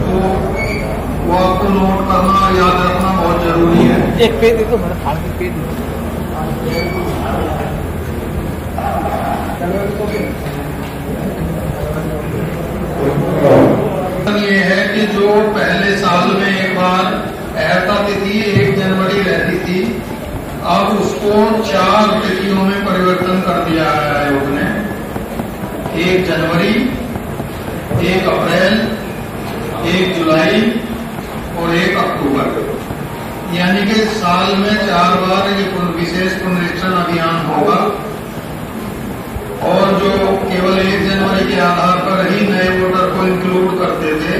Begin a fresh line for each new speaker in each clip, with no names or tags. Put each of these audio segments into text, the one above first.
तो वो आपको नोट करना और याद रखना बहुत जरूरी है।
एक पेज दे दो, मेरा फाड़ के पेज दे।
ये है कि जो पहले साल में एक बार ऐसा तिथि 1 जनवरी रहती थी, अब उसको 4 तिथियों में परिवर्तन कर दिया है आयोग ने। 1 जनवरी, 1 अप्रैल, 1 जुलाई और 1 अक्टूबर, यानी कि साल में 4 बार ये विशेष पुनरीक्षण अभियान होगा। और जो केवल 1 जनवरी के आधार पर ही नए वोटर को इंक्लूड करते थे,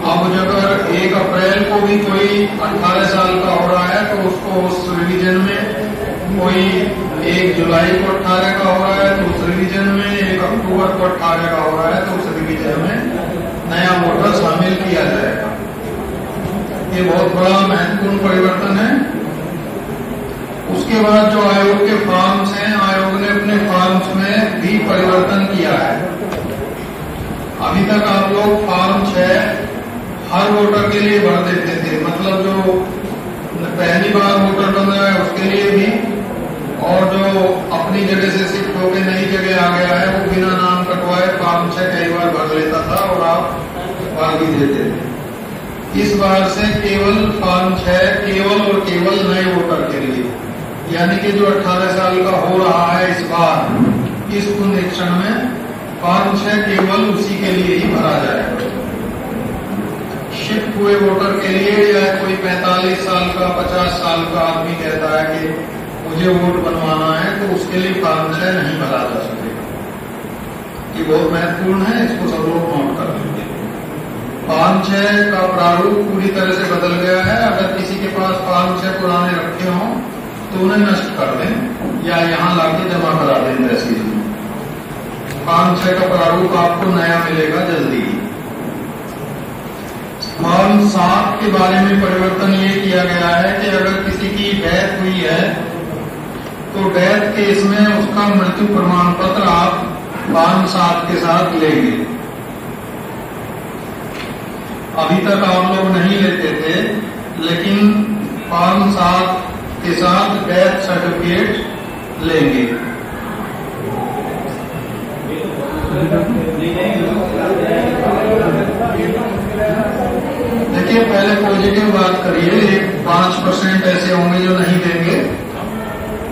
अब अगर 1 अप्रैल को भी कोई 18 साल का हो रहा है तो उसको उस रिवीजन में, कोई 1 जुलाई को 18 का हो रहा है तो उस रिवीजन में, 1 अक्टूबर को 18 का हो रहा है तो उस रिवीजन में नया वोटर शामिल किया जाएगा। ये बहुत बड़ा महत्वपूर्ण परिवर्तन है। उसके बाद जो आयोग के फॉर्म्स हैं, आयोग ने अपने फॉर्म्स में भी परिवर्तन किया है। अभी तक आप लोग फॉर्म 6 हर वोटर के लिए भर देते थे, मतलब जो पहली बार वोटर बन रहा है उसके लिए भी, और जो अपनी जगह से शिफ्ट होकर नई जगह आ गया है वो बिना नाम कटवाए फॉर्म 6 कई बार भर लेता था और आप भर भी देते थे। इस बार से केवल फॉर्म 6 केवल और केवल नए वोटर के लिए, यानी कि जो 18 साल का हो रहा है इस बार इस पुनरीक्षण में, फॉर्म 6 केवल उसी के लिए ही भरा जाएगा। शिफ्ट हुए वोटर के लिए या कोई 45 साल का 50 साल का आदमी कहता है कि मुझे वोट बनवाना है तो उसके लिए फॉर्म 6 नहीं भरा जा सकेगा। ये बहुत महत्वपूर्ण है, इसको सब लोग नोट कर लेंगे। फॉर्म 6 का प्रारूप पूरी तरह से बदल गया है। अगर किसी के पास फॉर्म 6 पुराने रखे हों तो उन्हें नष्ट कर दें या यहाँ लाके जमा करा दें तहसील में। फॉर्म 6 का प्रारूप आपको नया मिलेगा जल्दी ही। फॉर्म 7 के बारे में परिवर्तन ये किया गया है कि अगर किसी की डेथ हुई है तो डेथ केस में उसका मृत्यु प्रमाण पत्र आप फॉर्म 7 के साथ लेंगे। अभी तक आप लोग नहीं लेते थे, लेकिन फॉर्म 7 के साथ डेथ सर्टिफिकेट लेंगे। देखिए, पहले पॉजिटिव बात करिए। 5% ऐसे होंगे जो नहीं देंगे,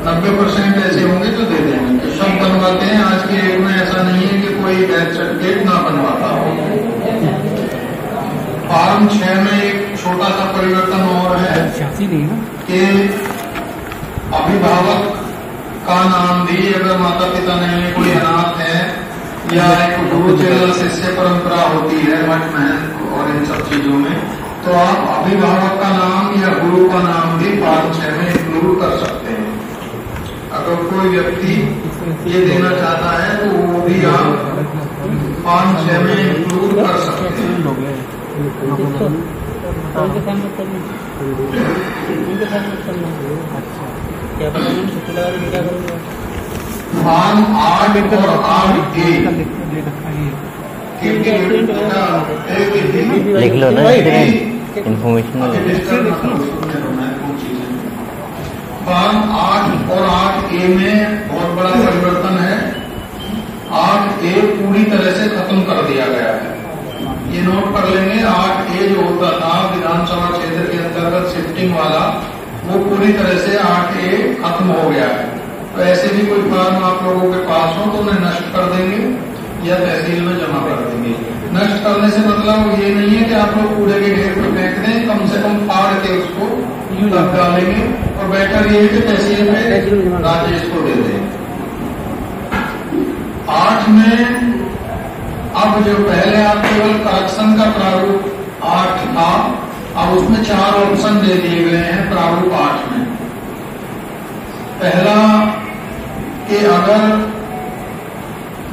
90% ऐसे होंगे जो दे देंगे। तो सब बनवाते हैं। आज के डेट में ऐसा नहीं है कि कोई डेथ सर्टिफिकेट ना बनवाता हो। फॉर्म 6 में एक छोटा सा परिवर्तन और है कि अभिभावक का नाम भी, अगर माता पिता नहीं है, कोई अनाथ है या एक गुरु चेला शिष्य परंपरा होती है मठ में और इन सब चीजों में, तो आप अभिभावक का नाम या गुरु का नाम भी फॉर्म 6 में इंक्लूड कर सकते हैं। अगर कोई व्यक्ति ये देना चाहता है तो वो भी आप फॉर्म 6 में इंक्लूड कर सकते हैं। फॉर्म 8 और 8A
लिख लो ना, इन्फॉर्मेशन।
फॉर्म 8 और 8A में बहुत बड़ा परिवर्तन है। 8A पूरी तरह से खत्म कर दिया गया है। ये नोट कर लेंगे। 8A जो होता था विधानसभा क्षेत्र के अंतर्गत शिफ्टिंग वाला, वो पूरी तरह से 8A खत्म हो गया है। तो ऐसे भी कोई फॉर्म आप लोगों के पास हो तो उन्हें नष्ट कर देंगे या तहसील में जमा कर देंगे। नष्ट करने से मतलब ये नहीं है कि आप लोग कूड़े के ढेर पर फेंक दें, कम से कम फाड़ के उसको रख डालेंगे। और बेटर ये है कि तहसील में राजेश को दे दें। 8 में अब जो पहले आप केवल करेक्शन का प्रारूप 8 था, अब उसमें 4 ऑप्शन दे दिए गए हैं प्रारूप 8 में। पहला कि अगर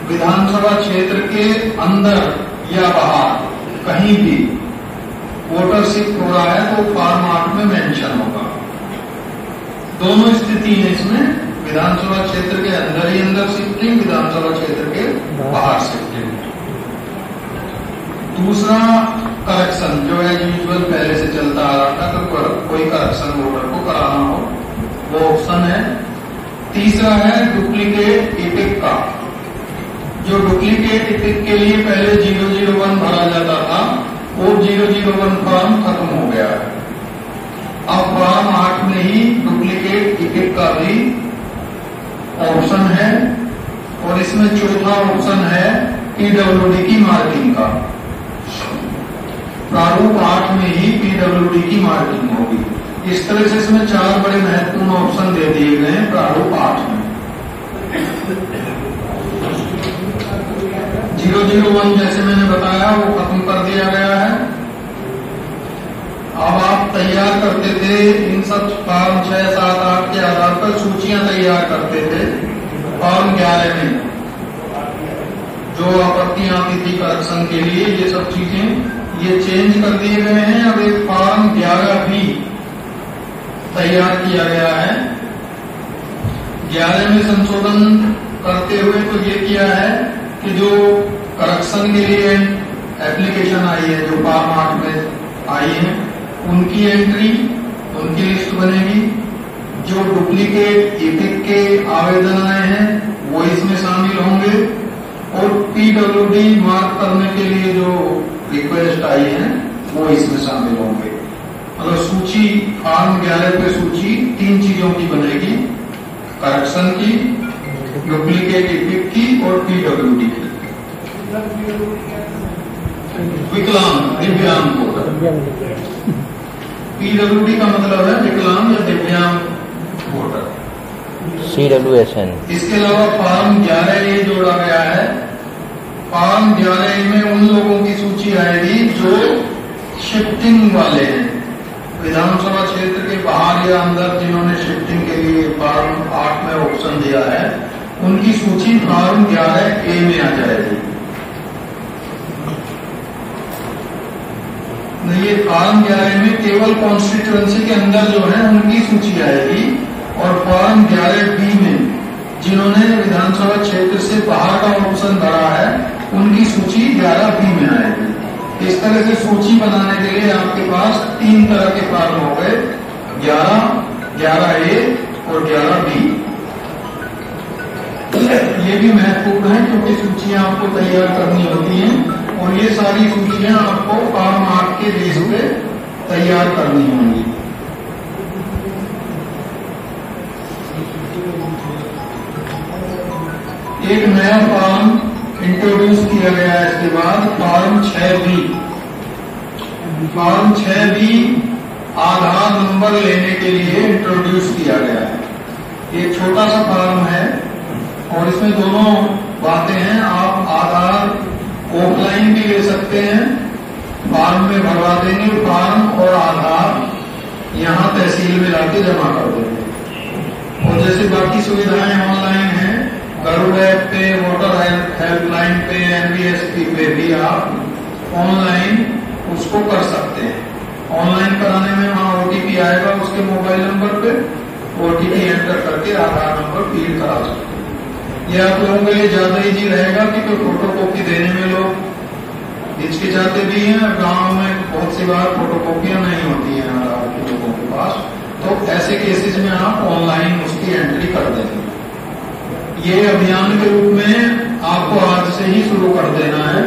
विधानसभा क्षेत्र के अंदर या बाहर कहीं भी वोटर शिफ्ट हो रहा है तो फॉर्म 8 में मेंशन होगा। दोनों स्थिति है इसमें, विधानसभा क्षेत्र के अंदर ही अंदर शिफ्टिंग, विधानसभा क्षेत्र के बाहर शिफ्टिंग। दूसरा करेक्शन जो एज यूजुअल पहले से चलता आ रहा था, तो कोई करेक्शन वोटर को कराना हो वो ऑप्शन है। तीसरा है डुप्लीकेट इपिक का। जो डुप्लीकेट इपिक के लिए पहले 001 भरा जाता था वो 001 फॉर्म खत्म हो गया है। अब फॉर्म 8 में ही डुप्लीकेट इपिक का भी ऑप्शन है, और इसमें चौथा ऑप्शन है पीडब्ल्यूडी की मार्किंग का। प्रारूप 8 में ही पीडब्ल्यूडी की मार्किंग होगी। इस तरह से इसमें 4 बड़े महत्वपूर्ण ऑप्शन दे दिए गए हैं प्रारूप 8 में। 001 जैसे मैंने बताया वो खत्म कर दिया गया है। अब आप तैयार करते थे इन सब फॉर्म 6, 7, 8 के आधार पर सूचियां तैयार करते थे। फॉर्म 11 में जो आपत्तियां आती थी करेक्शन के लिए, ये सब चीजें ये चेंज कर दिए गए हैं। अब एक फॉर्म 11 भी तैयार किया गया है। 11 में संशोधन करते हुए तो ये किया है कि जो करेक्शन के लिए एप्लीकेशन आई है, जो फॉर्म 8 में आई है, उनकी एंट्री, उनकी लिस्ट बनेगी। जो डुप्लीकेट इपिक के आवेदन आए हैं वो इसमें शामिल होंगे, और पीडब्ल्यूडी मार्क करने के लिए जो रिक्वेस्ट आई है वो इसमें शामिल होंगे। मतलब सूची फॉर्म 11 पे सूची 3 चीजों की बनेगी, करेक्शन की, डुप्लीकेट इपिक की और पीडब्ल्यूडी की। विकलांग, दिव्यांग वोटर। पीडब्ल्यूडी का मतलब है विकलांग या दिव्यांग वोटर।
CWSN।
इसके अलावा फॉर्म 11A जोड़ा गया है। फॉर्म 11A में उन लोगों की सूची आएगी जो शिफ्टिंग वाले हैं, विधानसभा क्षेत्र के बाहर या अंदर जिन्होंने शिफ्टिंग के लिए फॉर्म 8 में ऑप्शन दिया है, उनकी सूची फॉर्म 11A में आ जाएगी। ये फॉर्म 11 में केवल कॉन्स्टिट्यूएंसी के अंदर जो है उनकी सूची आएगी, और फॉर्म 11B में जिन्होंने विधानसभा क्षेत्र से बाहर का ऑप्शन भरा है उनकी सूची 11B में आएगी। इस तरह से सूची बनाने के लिए आपके पास 3 तरह के फॉर्म हो गए, 11, 11A और 11B। ये भी महत्वपूर्ण है क्योंकि सूचियां आपको तैयार करनी होती हैं, और ये सारी सूचियां आपको फॉर्म 8 के बेस पे तैयार करनी होंगी। एक नया फॉर्म इंट्रोड्यूस किया गया है इसके बाद, फॉर्म 6B। फॉर्म 6B आधार नंबर लेने के लिए इंट्रोड्यूस किया गया है। एक छोटा सा फॉर्म है और इसमें दोनों बातें हैं। आप आधार ऑफलाइन भी ले सकते हैं, फॉर्म में भरवा देंगे फॉर्म और आधार यहाँ तहसील में जाके जमा कर देंगे। और जैसे बाकी सुविधाएं ऑनलाइन हैं, गरुड़ ऐप पे, वोटर हेल्पलाइन पे, NVSP पे भी आप ऑनलाइन उसको कर सकते हैं। ऑनलाइन कराने में वहाँ OTP आएगा उसके मोबाइल नंबर पे, OTP एंटर करके आधार नंबर फीड करा सकते हैं। ये आप लोगों के लिए ज्यादा इजी रहेगा क्योंकि फोटो कॉपी देने में लोग हिचकिचाते भी हैं। गांव में बहुत सी बार फोटो कॉपियां नहीं होती हैं आधार के लोगों के पास, तो ऐसे केसेस में आप ऑनलाइन उसकी एंट्री कर देंगे। ये अभियान के रूप में आपको आज से ही शुरू कर देना है,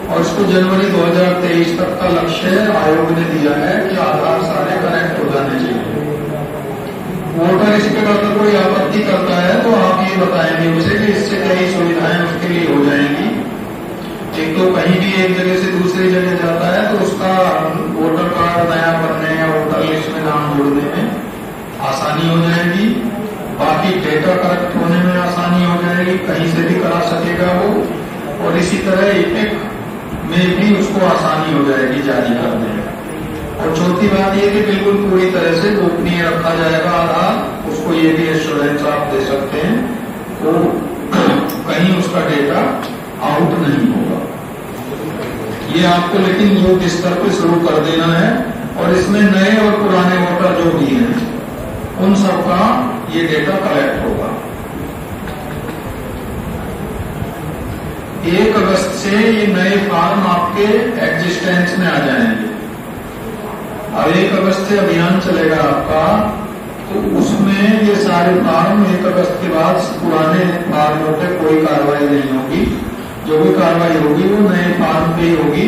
और इसको जनवरी 2023 तक का लक्ष्य आयोग ने दिया है कि आधार सारे कनेक्ट हो जाने चाहिए। वोटर इस पे अगर कोई आपत्ति करता है तो आप ये बताएंगे उसे कि इससे कई सुविधाएं उसके लिए हो जाएंगी। एक तो कहीं भी एक जगह से दूसरी जगह जाता है तो उसका वोटर कार्ड नया बनने या वोटर लिस्ट में नाम जोड़ने में आसानी हो जाएगी। बाकी डेटा करेक्ट होने में आसानी हो जाएगी, कहीं से भी करा सकेगा वो। और इसी तरह इपिक में भी उसको आसानी हो जाएगी जारी करने में। और चौथी बात ये कि बिल्कुल पूरी तरह से गोपनीय रखा जाएगा आधार। उसको ये भी एश्योरेंस आप दे सकते हैं तो कहीं उसका डेटा आउट नहीं होगा। ये आपको लेकिन युद्ध स्तर पर शुरू कर देना है, और इसमें नए और पुराने वोटर जो भी हैं उन सबका ये डेटा कलेक्ट होगा। 1 अगस्त से ये नए फार्म आपके एग्जिस्टेंस में आ जाएंगे। अब 1 अगस्त से अभियान चलेगा आपका, तो उसमें ये सारे फार्म 1 अगस्त के बाद पुराने फार्मों पे कोई कार्रवाई नहीं होगी। जो भी कार्रवाई होगी वो नए फार्म पे ही होगी।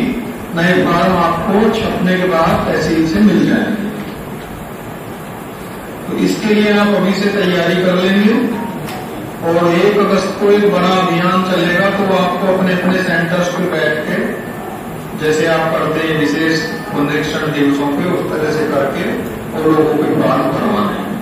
नए फार्म आपको छपने के बाद तहसील से मिल जाएंगे। तो इसके लिए आप अभी से तैयारी कर लेंगे और 1 अगस्त को एक बड़ा अभियान चलेगा, तो आपको अपने अपने सेंटर्स पे बैठ के जैसे आप करते हैं विशेष पुनरीक्षण दिवसों पे, उस तरह से करके और लोगों को फार्म करवाने हैं।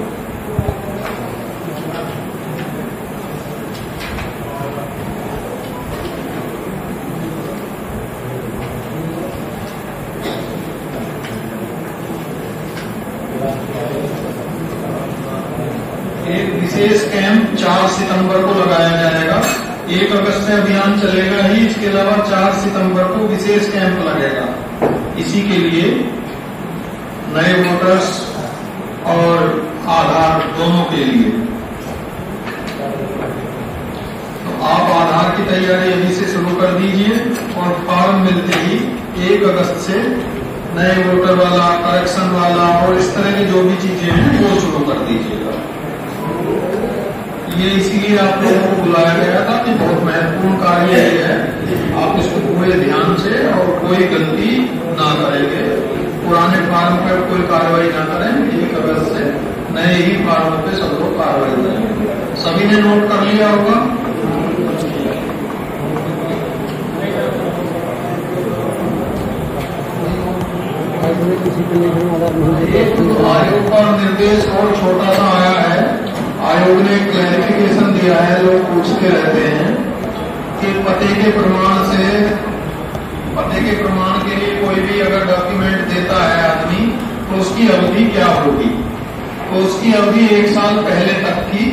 एक विशेष कैंप 4 सितंबर को लगाया जाएगा। 1 अगस्त से अभियान चलेगा ही, इसके अलावा 4 सितंबर को विशेष कैंप लगेगा। इसी के लिए नए वोटर्स और आधार दोनों के लिए। तो आप आधार की तैयारी अभी से शुरू कर दीजिए और फॉर्म मिलते ही 1 अगस्त से नए वोटर वाला, करेक्शन वाला और इस तरह की जो भी चीजें हैं वो शुरू कर दीजिएगा। ये इसीलिए आप लोगों को बुलाया गया था कि बहुत महत्वपूर्ण कार्य है, आप इसको पूरे ध्यान से और कोई गलती ना करेंगे। पुराने फार्म पर कोई कार्रवाई ना करें। 1 अगस्त से नए ही फार्म पे सब लोग कार्रवाई करेंगे। सभी ने नोट कर लिया होगा। आयोग का निर्देश और छोटा सा आया है। आयोग ने क्लैरिफिकेशन दिया है, लोग पूछते रहते हैं कि पते के प्रमाण के लिए कोई भी अगर डॉक्यूमेंट देता है आदमी, तो उसकी अवधि क्या होगी। तो उसकी अवधि 1 साल पहले तक की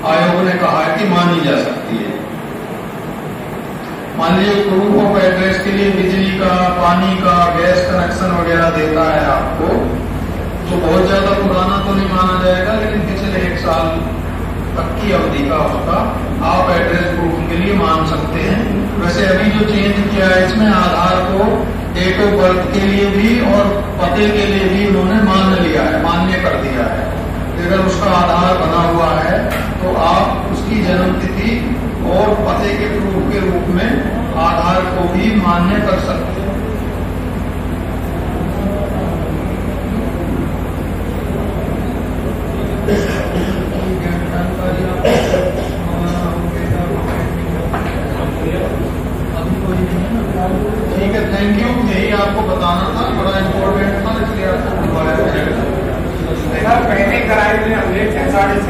आयोग ने कहा है कि मानी जा सकती है। मान लीजिए प्रूफ ऑफ एड्रेस के लिए बिजली का, पानी का, गैस कनेक्शन वगैरह देता है आपको, तो बहुत ज्यादा पुराना तो नहीं माना जाएगा, लेकिन पिछले 1 साल तक की अवधि का उसका आप एड्रेस प्रूफ के लिए मान सकते हैं। वैसे अभी जो चेंज किया है इसमें आधार को डेट ऑफ बर्थ के लिए भी और पते के लिए भी उन्होंने मान लिया है, मान्य कर दिया है। अगर उसका आधार बना हुआ है तो आप उसकी जन्म तिथि और पते के प्रूफ के रूप में आधार को भी मान्य कर सकते हैं। ठीक है, थैंक यू। यही आपको बताना था, बड़ा इम्पोर्टेंट था, इसलिए आपको बुलाया गया।
पहले कराए थे हमने 6:30